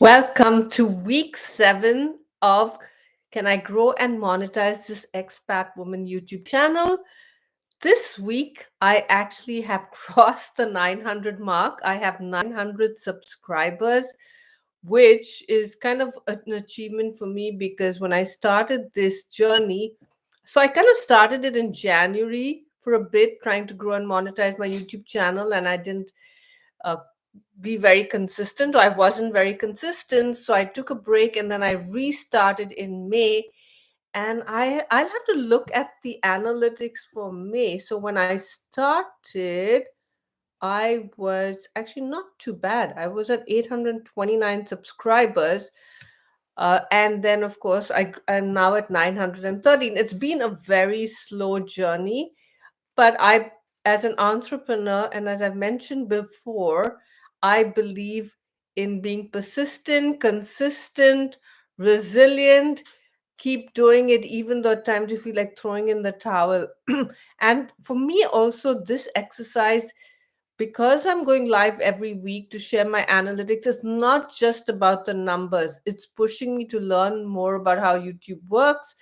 Welcome to week 7 of Can I Grow and Monetize This Expat Woman YouTube channel? This week, I actually have crossed the 900 mark. I have 900 subscribers, which is kind of an achievement for me because when I started this journey, so I kind of started it in January for a bit, trying to grow and monetize my YouTube channel, and I didn't uh, be very consistent. I wasn't very consistent, so I took a break and then I restarted in May. And I'll have to look at the analytics for May. So when I started, I was actually not too bad. I was at 829 subscribers. And then, of course, I'm now at 913. It's been a very slow journey, but as an entrepreneur, and as I've mentioned before, I believe in being persistent, consistent, resilient, keep doing it, even though at times you feel like throwing in the towel. And for me, also, this exercise, because I'm going live every week to share my analytics, it's not just about the numbers. It's pushing me to learn more about how YouTube works,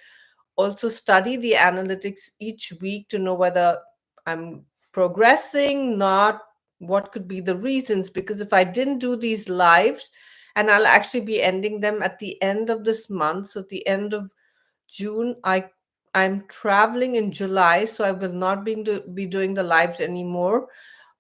also study the analytics each week to know whether I'm progressing, not what could be the reasons. Because if I didn't do these lives, and I'll actually be ending them at the end of this month, so at the end of June, I'm traveling in July, so I will not be doing the lives anymore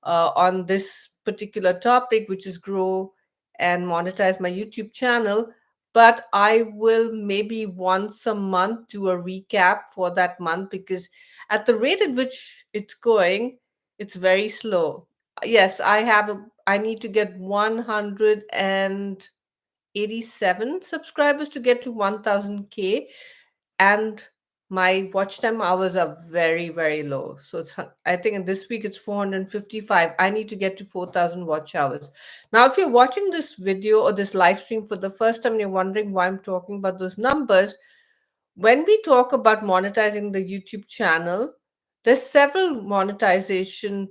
on this particular topic, which is grow and monetize my YouTube channel. But I will maybe once a month do a recap for that month because at the rate at which it's going, it's very slow. Yes, I need to get 187 subscribers to get to 1000K, and my watch time hours are very, very low. So I think in this week it's 455. I need to get to 4000 watch hours. Now, if you're watching this video or this live stream for the first time and you're wondering why I'm talking about those numbers, when we talk about monetizing the YouTube channel, there's several monetization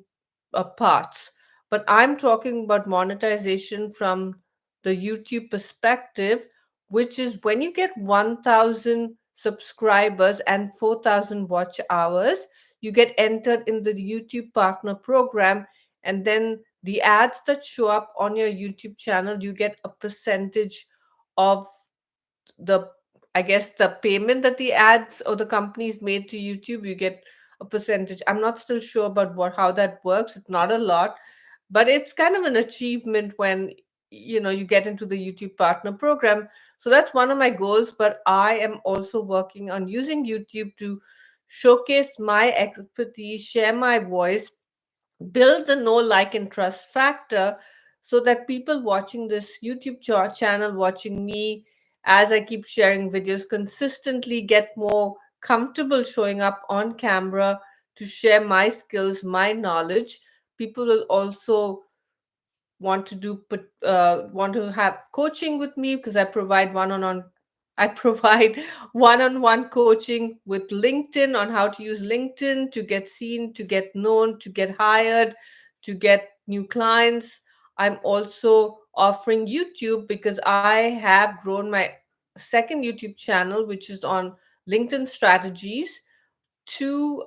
parts, but I'm talking about monetization from the YouTube perspective, which is when you get 1000 subscribers and 4000 watch hours, you get entered in the YouTube partner program, and then the ads that show up on your YouTube channel, you get a percentage of the, I guess, the payment that the ads or the companies made to YouTube. You get a percentage. I'm not still sure about how that works. It's not a lot, but it's kind of an achievement when you get into the YouTube partner program. So that's one of my goals, but I am also working on using YouTube to showcase my expertise, share my voice, build the know, like, and trust factor so that people watching this YouTube channel, watching me as I keep sharing videos consistently, get more comfortable showing up on camera to share my skills, my knowledge. People will also want to have coaching with me because I provide one-on-one coaching with LinkedIn on how to use LinkedIn to get seen, to get known, to get hired, to get new clients. I'm also offering YouTube because I have grown my second YouTube channel, which is on LinkedIn strategies, to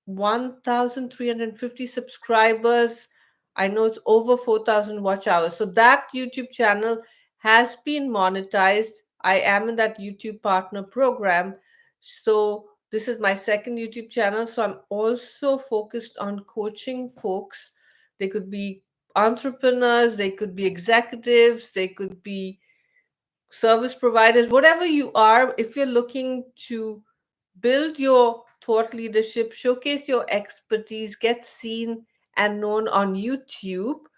1,350 subscribers. I know it's over 4,000 watch hours. So that YouTube channel has been monetized. I am in that YouTube partner program. So this is my second YouTube channel. So I'm also focused on coaching folks. They could be entrepreneurs, they could be executives, they could be service providers, whatever you are. If you're looking to build your thought leadership, showcase your expertise, get seen and known on YouTube,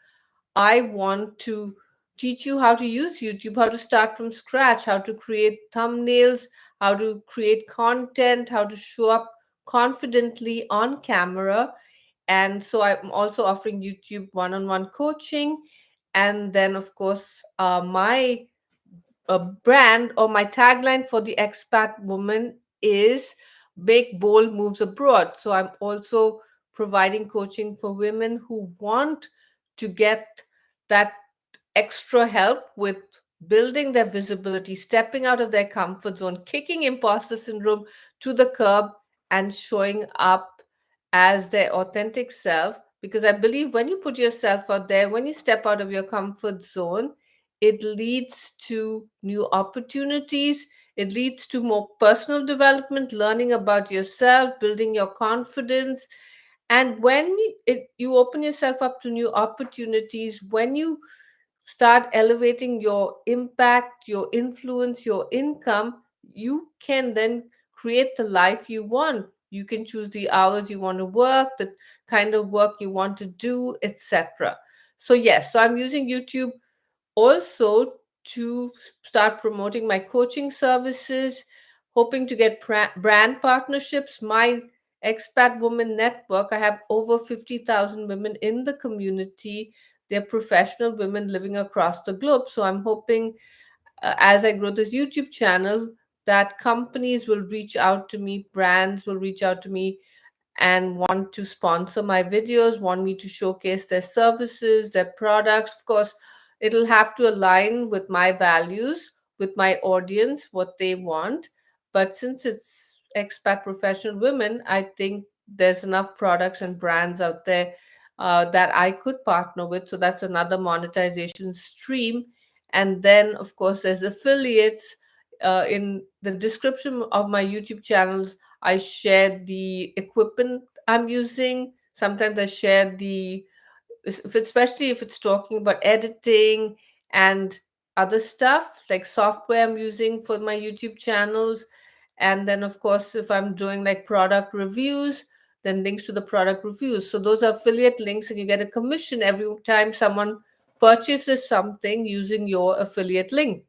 I want to teach you how to use YouTube, how to start from scratch, how to create thumbnails, how to create content, how to show up confidently on camera. And so I'm also offering YouTube one-on-one coaching. And then, of course, my brand or my tagline for the expat woman is make bold moves abroad. So I'm also providing coaching for women who want to get that extra help with building their visibility, stepping out of their comfort zone, kicking imposter syndrome to the curb, and showing up as their authentic self. Because I believe when you put yourself out there, when you step out of your comfort zone, it leads to new opportunities. It leads to more personal development, learning about yourself, building your confidence. And when you open yourself up to new opportunities, when you start elevating your impact, your influence, your income, you can then create the life you want. You can choose the hours you want to work, the kind of work you want to do, etc. So, yes, so I'm using YouTube also to start promoting my coaching services, hoping to get brand partnerships. My expat woman network, I have over 50,000 women in the community. They're professional women living across the globe. So I'm hoping as I grow this YouTube channel, that companies will reach out to me, brands will reach out to me and want to sponsor my videos, want me to showcase their services, their products. Of course, it'll have to align with my values, with my audience, what they want. But since it's expat professional women, I think there's enough products and brands out there that I could partner with. So that's another monetization stream. And then, of course, there's affiliates. In the description of my YouTube channels, I share the equipment I'm using. Sometimes I share especially if it's talking about editing and other stuff like software I'm using for my YouTube channels. And then, of course, if I'm doing like product reviews, then links to the product reviews. So those are affiliate links, and you get a commission every time someone purchases something using your affiliate link.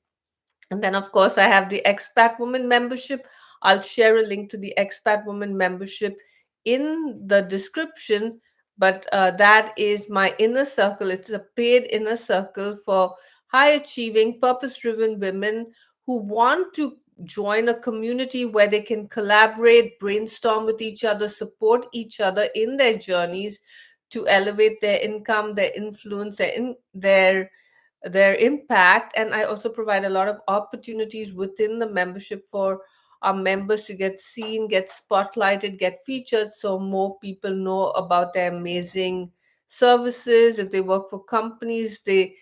And then, of course, I have the Expat Woman membership. I'll share a link to the Expat Woman membership in the description. But that is my inner circle. It's a paid inner circle for high achieving, purpose driven women who want to join a community where they can collaborate, brainstorm with each other, support each other in their journeys to elevate their income, their influence, their impact. And I also provide a lot of opportunities within the membership for our members to get seen, get spotlighted, get featured, so more people know about their amazing services. If they work for companies, they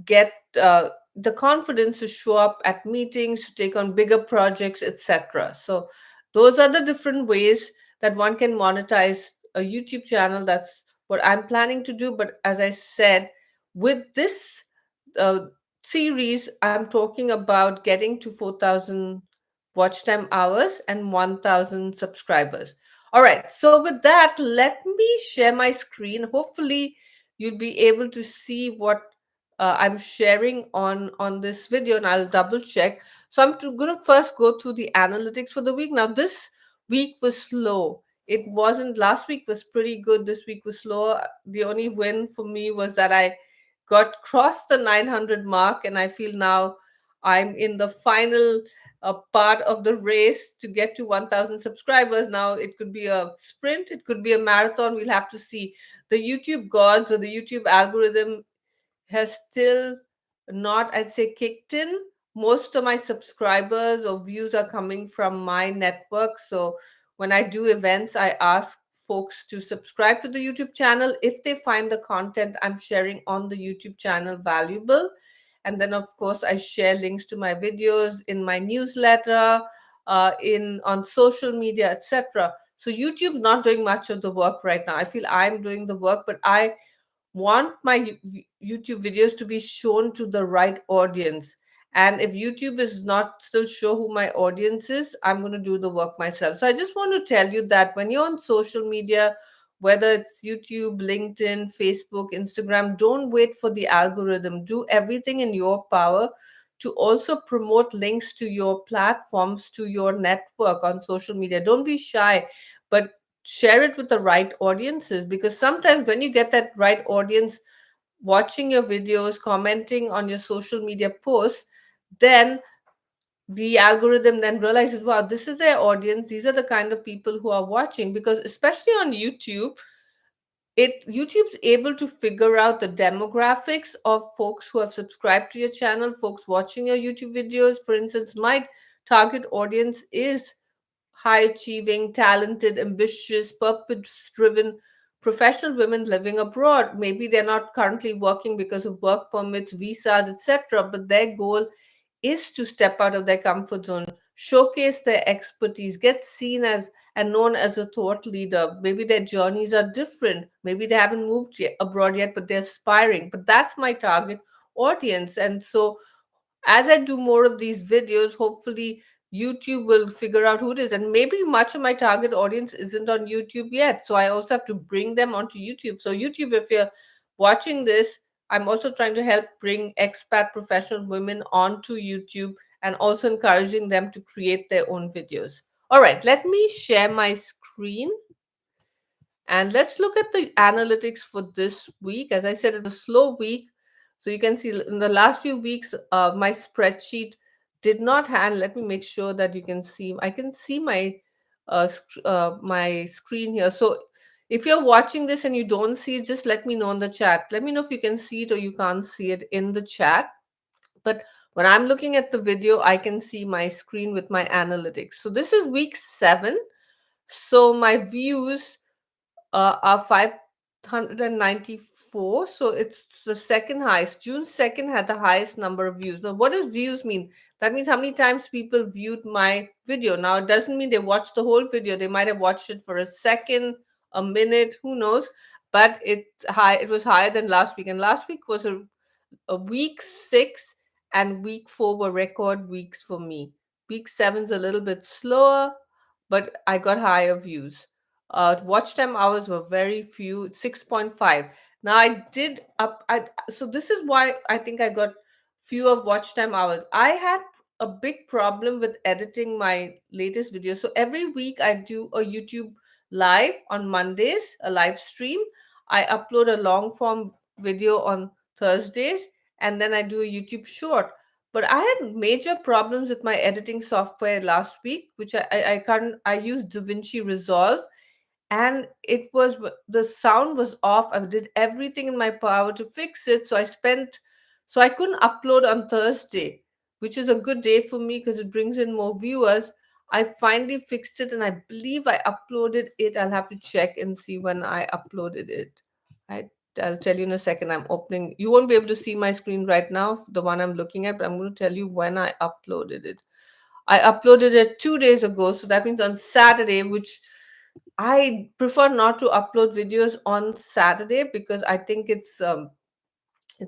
get the confidence to show up at meetings, to take on bigger projects, etc. So those are the different ways that one can monetize a YouTube channel. That's what I'm planning to do. But as I said, with this uh, series, I'm talking about getting to 4,000 watch time hours and 1,000 subscribers. All right. So, with that, let me share my screen. Hopefully, you'll be able to see what I'm sharing on this video, and I'll double check. So, I'm going to first go through the analytics for the week. Now, this week was slow. It wasn't, last week was pretty good. This week was slow. The only win for me was that I got crossed the 900 mark, and I feel now I'm in the final part of the race to get to 1,000 subscribers. Now it could be a sprint, it could be a marathon. We'll have to see. The YouTube gods or the YouTube algorithm has still not, I'd say, kicked in. Most of my subscribers or views are coming from my network. So when I do events, I ask folks to subscribe to the YouTube channel if they find the content I'm sharing on the YouTube channel valuable. And then, of course, I share links to my videos in my newsletter, in on social media, etc. So YouTube's not doing much of the work right now. I feel I'm doing the work, but I want my YouTube videos to be shown to the right audience. And if YouTube is not still sure who my audience is, I'm going to do the work myself. So I just want to tell you that when you're on social media, whether it's YouTube, LinkedIn, Facebook, Instagram, don't wait for the algorithm. Do everything in your power to also promote links to your platforms, to your network on social media. Don't be shy, but share it with the right audiences, because sometimes when you get that right audience watching your videos, commenting on your social media posts, then the algorithm then realizes, wow, this is their audience, these are the kind of people who are watching. Because especially on YouTube, YouTube's able to figure out the demographics of folks who have subscribed to your channel, folks watching your YouTube videos. For instance, my target audience is high achieving, talented, ambitious, purpose driven professional women living abroad. Maybe they're not currently working because of work permits, visas, etc., but their goal is to step out of their comfort zone, showcase their expertise, get seen as and known as a thought leader. Maybe their journeys are different. Maybe they haven't moved abroad yet, but they're aspiring. But that's my target audience. And so as I do more of these videos, hopefully YouTube will figure out who it is. And maybe much of my target audience isn't on YouTube yet. So I also have to bring them onto YouTube. So, YouTube, if you're watching this, I'm also trying to help bring expat professional women onto YouTube and also encouraging them to create their own videos. All right, let me share my screen. And let's look at the analytics for this week. As I said, it's a slow week. So you can see in the last few weeks, my spreadsheet did not hand. Let me make sure that you can see. I can see my screen here. So if you're watching this and you don't see it, just let me know in the chat. Let me know if you can see it or you can't see it in the chat. But when I'm looking at the video, I can see my screen with my analytics. So this is week 7. So my views are 594. So it's the second highest. June 2nd had the highest number of views. Now, what does views mean? That means how many times people viewed my video. Now, it doesn't mean they watched the whole video. They might have watched it for a second, a minute, who knows? But it was higher than last week. And last week was a week 6 and week 4 were record weeks for me. Week 7's a little bit slower, but I got higher views. Watch time hours were very few, 6.5. Now I did up. So this is why I think I got fewer watch time hours. I had a big problem with editing my latest video. So every week I do a YouTube live on Mondays, a live stream. I upload a long form video on Thursdays, and then I do a YouTube short. But I had major problems with my editing software last week, which I can't. I used DaVinci Resolve, and the sound was off. I did everything in my power to fix it. So I couldn't upload on Thursday, which is a good day for me because it brings in more viewers. I finally fixed it, and I believe I uploaded it. I'll have to check and see when I uploaded it. I I'll tell you in a second. I'm opening. You won't be able to see my screen right now, the one I'm looking at, but I'm going to tell you when I uploaded it. I uploaded it 2 days ago, so that means on Saturday, which I prefer not to upload videos on Saturday because I think it's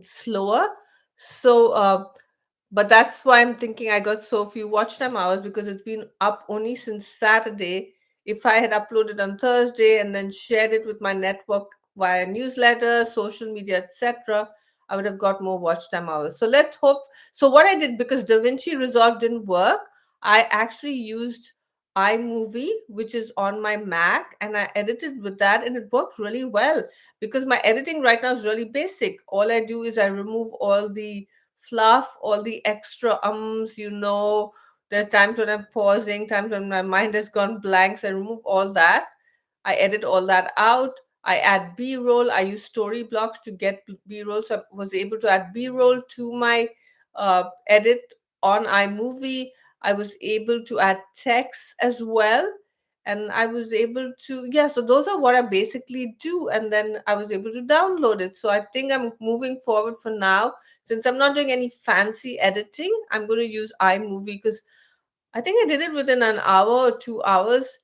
slower. So but that's why I'm thinking I got so few watch time hours because it's been up only since Saturday. If I had uploaded on Thursday and then shared it with my network via newsletter, social media, etc., I would have got more watch time hours. So let's hope. So what I did, because DaVinci Resolve didn't work, I actually used iMovie, which is on my Mac, and I edited with that, and it worked really well because my editing right now is really basic. All I do is I remove all the fluff, all the extra there are times when I'm pausing, times when my mind has gone blank. So I remove all that. I edit all that out. I add B-roll. I use story blocks to get B-roll. So I was able to add B-roll to my edit on iMovie. I was able to add text as well. And I was able to, yeah, so those are what I basically do. And then I was able to download it. So I think I'm moving forward for now. Since I'm not doing any fancy editing, I'm going to use iMovie because I think I did it within an hour or 2 hours.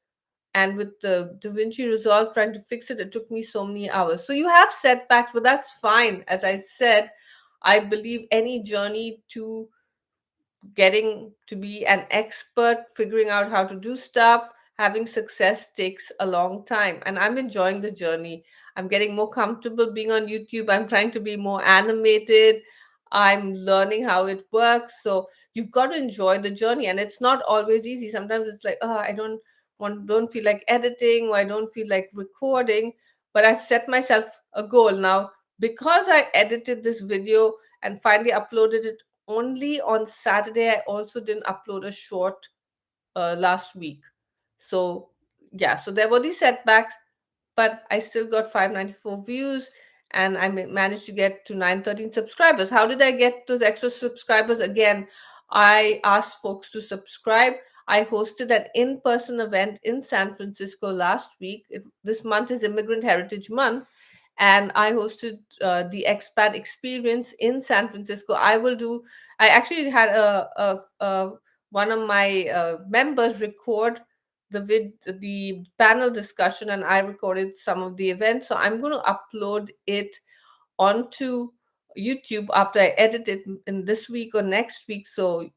And with the DaVinci Resolve trying to fix it, it took me so many hours. So you have setbacks, but that's fine. As I said, I believe any journey to getting to be an expert, figuring out how to do stuff, having success takes a long time. And I'm enjoying the journey. I'm getting more comfortable being on YouTube. I'm trying to be more animated. I'm learning how it works. So you've got to enjoy the journey. And it's not always easy. Sometimes it's like, oh, don't feel like editing, or I don't feel like recording. But I've set myself a goal now because I edited this video and finally uploaded it only on Saturday. I also didn't upload a short last week. So, yeah, so there were these setbacks, but I still got 594 views, and I managed to get to 913 subscribers. How did I get those extra subscribers? Again, I asked folks to subscribe. I hosted an in-person event in San Francisco last week. This month is Immigrant Heritage Month, and I hosted the expat experience in San Francisco. I actually had one of my members record the panel discussion, and I recorded some of the events. So I'm going to upload it onto YouTube after I edit it in this week or next week. So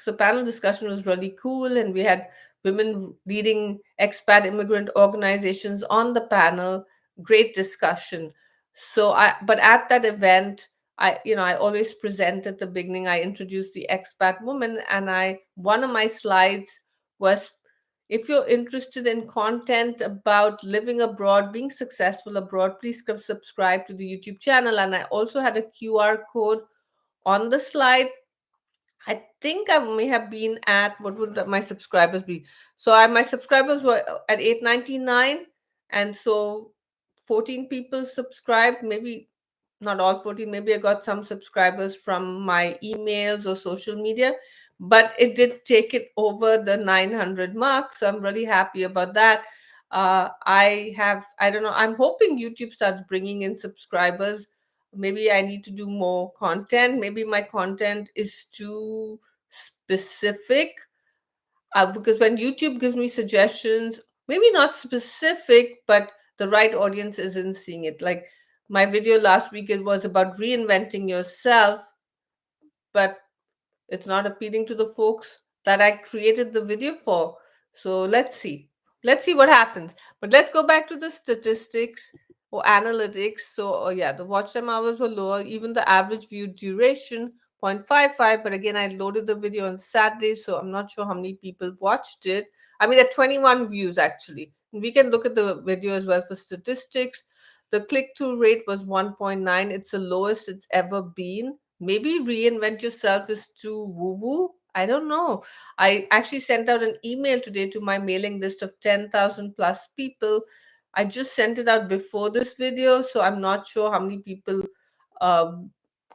the panel discussion was really cool, and we had women leading expat immigrant organizations on the panel. Great discussion. But at that event, I always present at the beginning. I introduced the expat woman, and one of my slides was, if you're interested in content about living abroad, being successful abroad, please subscribe to the YouTube channel. And I also had a QR code on the slide. I think I may have been at, what would my subscribers be? So my subscribers were at 899, and so 14 people subscribed. Maybe not all 14. Maybe I got some subscribers from my emails or social media, but it did take it over the 900 mark. So I'm really happy about that. I don't know. I'm hoping YouTube starts bringing in subscribers. Maybe I need to do more content. Maybe my content is too specific, because when YouTube gives me suggestions, maybe not specific, but the right audience isn't seeing it. Like my video last week, it was about reinventing yourself, but it's not appealing to the folks that I created the video for. So let's see. Let's see what happens. But let's go back to the statistics or analytics. So yeah, the watch time hours were lower, even the average view duration 0.55. But again, I loaded the video on Saturday, so I'm not sure how many people watched it. I mean, there are 21 views actually. We can look at the video as well for statistics. The click-through rate was 1.9. It's the lowest it's ever been. Maybe reinvent yourself is too woo-woo. I don't know. I actually sent out an email today to my mailing list of 10,000 plus people. I just sent it out before this video, so I'm not sure how many people uh,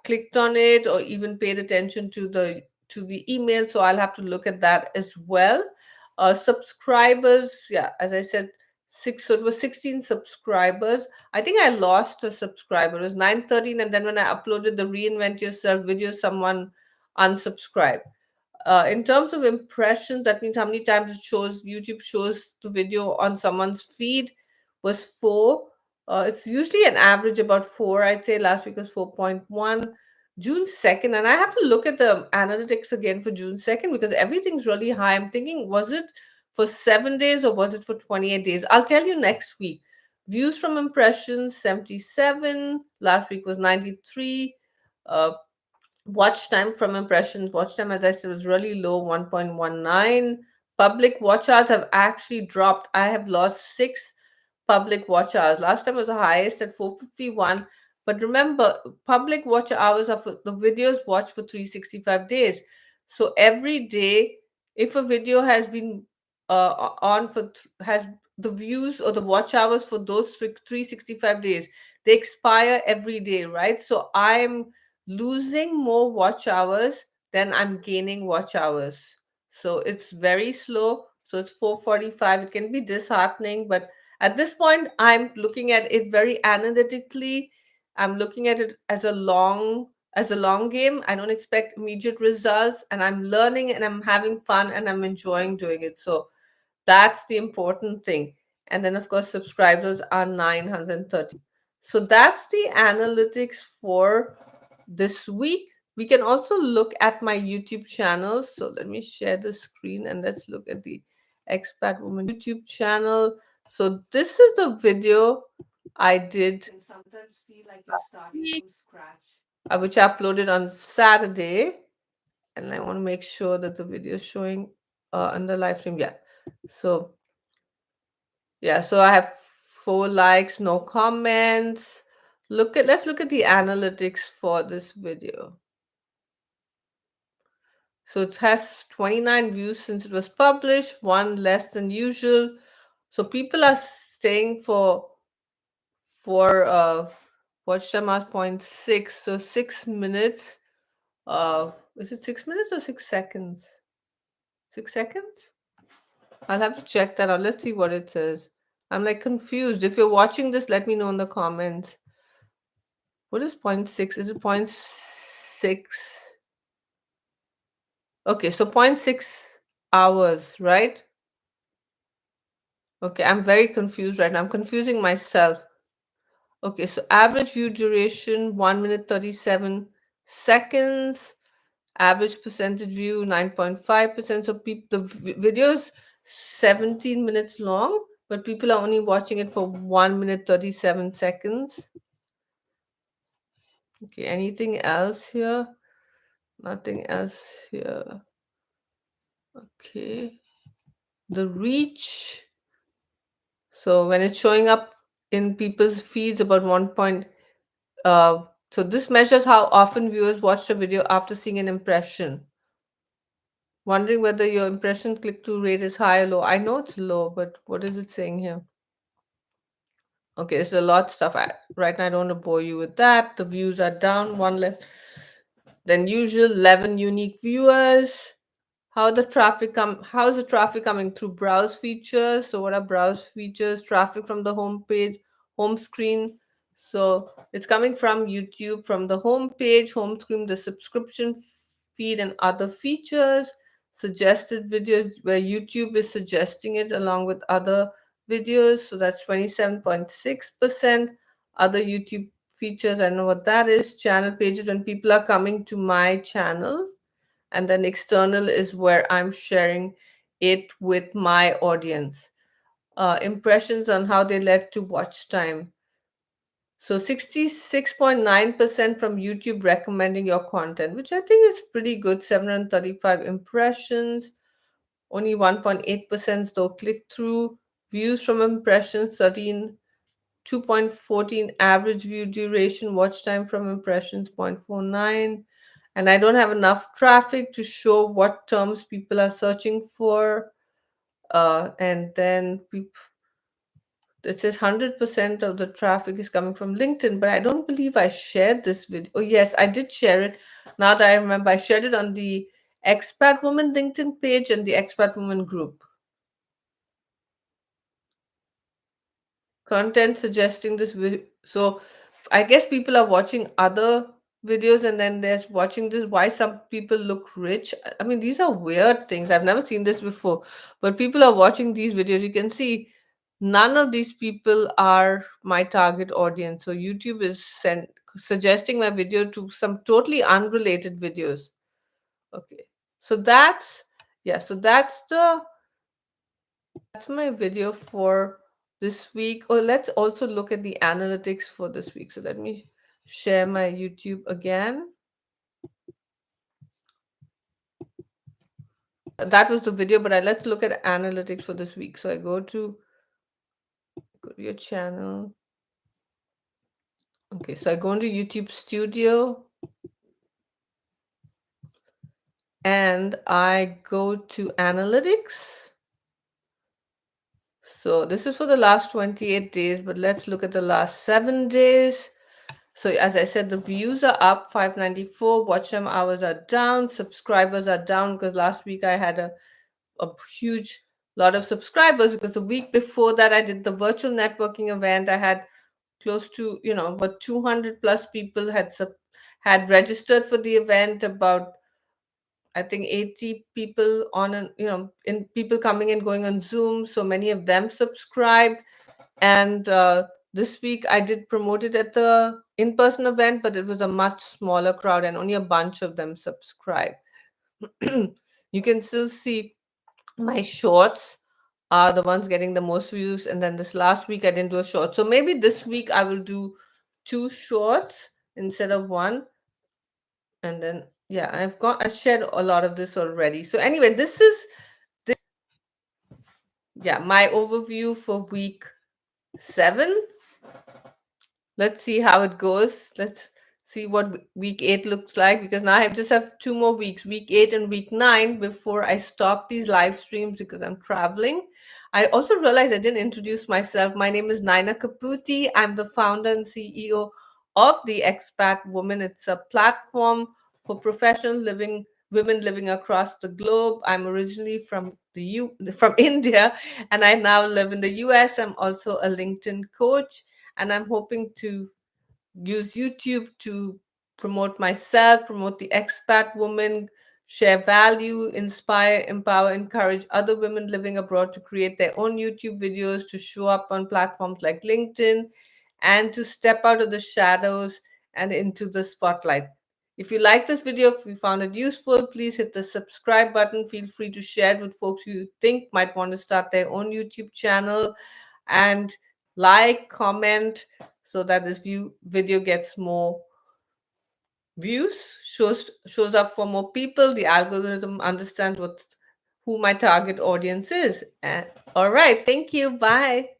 clicked on it or even paid attention to the email. So I'll have to look at that as well. Subscribers, yeah, as I said, so it was 16 subscribers. I think I lost a subscriber. It was 913, and then when I uploaded the Reinvent Yourself video, someone unsubscribed. In terms of impressions, that means how many times YouTube shows the video on someone's feed, was 4. It's usually an average about 4. I'd say last week was 4.1. June 2nd, and I have to look at the analytics again for June 2nd because everything's really high. I'm thinking, was it for 7 days or was it for 28 days? I'll tell you next week. Views from impressions 77. Last week was 93. Watch time from impressions, watch time, as I said, was really low, 1.19. Public watch hours have actually dropped. I have lost 6 public watch hours. Last time was the highest at 451. But remember, public watch hours are for the videos watched for 365 days. So every day, if a video has been on for has the views or the watch hours for those 365 days, they expire every day, right? So I'm losing more watch hours than I'm gaining watch hours. So it's very slow. So it's 445. It can be disheartening, but at this point, I'm looking at it very analytically. I'm looking at it as a long game. I don't expect immediate results, and I'm learning and I'm having fun and I'm enjoying doing it. So that's the important thing. And then, of course, subscribers are 930. So that's the analytics for this week. We can also look at my YouTube channel. So let me share the screen and let's look at the Expat Woman YouTube channel. So this is the video I did. And sometimes feel like you're starting from scratch, which I uploaded on Saturday. And I want to make sure that the video is showing on the live stream. Yeah. So yeah, so I have 4 likes, no comments. Let's look at the analytics for this video. So it has 29 views since it was published, 1 less than usual. So people are staying for for watch time was 0.6, so 6 minutes. Is it 6 minutes or 6 seconds? 6 seconds? I'll have to check that out. Let's see what it says. I'm like confused. If you're watching this, let me know in the comments. What is 0.6? Is it 0.6? Okay, so 0.6 hours, right? Okay, I'm very confused right now. I'm confusing myself. Okay, so average view duration 1 minute 37 seconds. Average percentage view 9.5%. So the video is 17 minutes long, but people are only watching it for 1 minute 37 seconds. Okay, anything else here? Nothing else here. Okay. The reach. So when it's showing up in people's feeds about 1 point, so this measures how often viewers watch a video after seeing an impression. Wondering whether your impression click-through rate is high or low. I know it's low, but what is it saying here? Okay, there's a lot of stuff. Right now, I don't want to bore you with that. The views are down one less than usual. 11 unique viewers. How's the traffic coming through browse features? So what are browse features? Traffic from the home page, home screen. So it's coming from YouTube, from the home page, home screen, the subscription feed, and other features. Suggested videos where YouTube is suggesting it along with other videos. So that's 27.6%. Other YouTube features, I know what that is. Channel pages, when people are coming to my channel, and then external is where I'm sharing it with my audience. Impressions on how they led to watch time. So 66.9% from YouTube recommending your content, which I think is pretty good. 735 impressions, only 1.8% though click through. Views from impressions 2.14, average view duration, watch time from impressions 0.49. And I don't have enough traffic to show what terms people are searching for. And then it says 100% of the traffic is coming from LinkedIn, but I don't believe I shared this video. Oh, yes, I did share it. Now that I remember, I shared it on the Expat Woman LinkedIn page and the Expat Woman group. Content suggesting this video. So I guess people are watching other videos and then they're watching this. Why some people look rich? I mean, these are weird things. I've never seen this before. But people are watching these videos. You can see none of these people are my target audience. So YouTube is suggesting my video to some totally unrelated videos. Okay. So that's my video for this week. Oh, let's also look at the analytics for this week. So let me share my YouTube again. That was the video, but let's look at analytics for this week. So I go to your channel. Okay, so I go into YouTube Studio and I go to analytics. So this is for the last 28 days, but let's look at the last 7 days. So as I said, the views are up 594, watch time hours are down, subscribers are down because last week I had a huge lot of subscribers because the week before that I did the virtual networking event. I had close to, about 200 plus people had registered for the event, about I think 80 people in people coming and going on Zoom. So many of them subscribed. And this week I did promote it at the in-person event, but it was a much smaller crowd and only a bunch of them subscribed. You can still see my shorts are the ones getting the most views. And then this last week I didn't do a short. So maybe this week I will do 2 shorts instead of 1. And then, yeah, I shared a lot of this already. So anyway, this is my overview for week 7. Let's see how it goes. Let's see what week 8 looks like, because now I just have 2 more weeks, week 8 and week 9, before I stop these live streams because I'm traveling. I also realized I didn't introduce myself. My name is Naina Kaputi. I'm the founder and CEO of the Expat Woman. It's a platform for professional living women living across the globe. I'm originally from India, and I now live in the US. I'm also a LinkedIn coach, and I'm hoping to use YouTube to promote myself, promote the expat woman, share value, inspire, empower, encourage other women living abroad to create their own YouTube videos, to show up on platforms like LinkedIn, and to step out of the shadows and into the spotlight. If you like this video, if you found it useful, please hit the subscribe button. Feel free to share it with folks who you think might want to start their own YouTube channel, and like, comment, so that this video gets more views, shows up for more people. The algorithm understands who my target audience is. All right, thank you. Bye.